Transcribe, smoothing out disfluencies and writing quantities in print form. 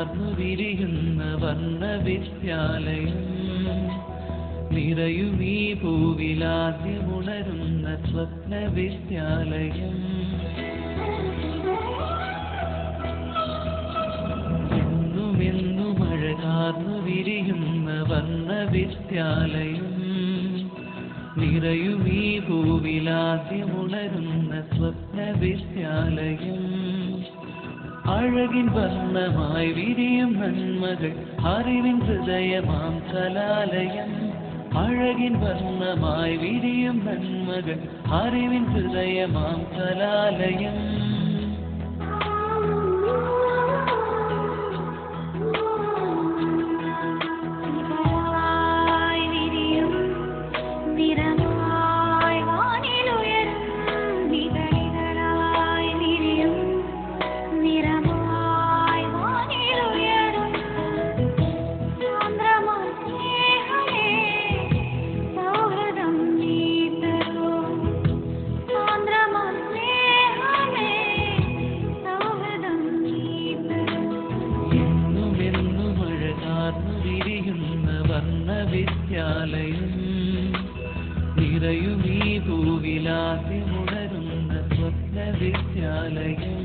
കാർന്നു വിരിയുന്ന വർണ്ണവിദ്യാലയം നിറയുമീ പൂവിലാദ്യമുണരുന്ന സ്വപ്നവിദ്യാലയം എന്നുമെന്നും അഴകാർന്നു വിരിയുന്ന വർണ്ണവിദ്യാലയം നിറയുമീ പൂവിലാദ്യമുണരുന്ന സ്വപ്നവിദ്യാലയം അഴകിൻ വർണ്ണമായി വിരിയും നന്മകൾ അറിവിൻ ഹൃദയമാം കലാലയം അഴകിൻ വർണ്ണമായി വിരിയും നന്മകൾ അറിവിൻ ഹൃദയമാം കലാലയം വർണ്ണവിദ്യാലയം നിറയുമീ പൂവിലാദ്യമുണരുന്ന സ്വപ്നവിദ്യാലയം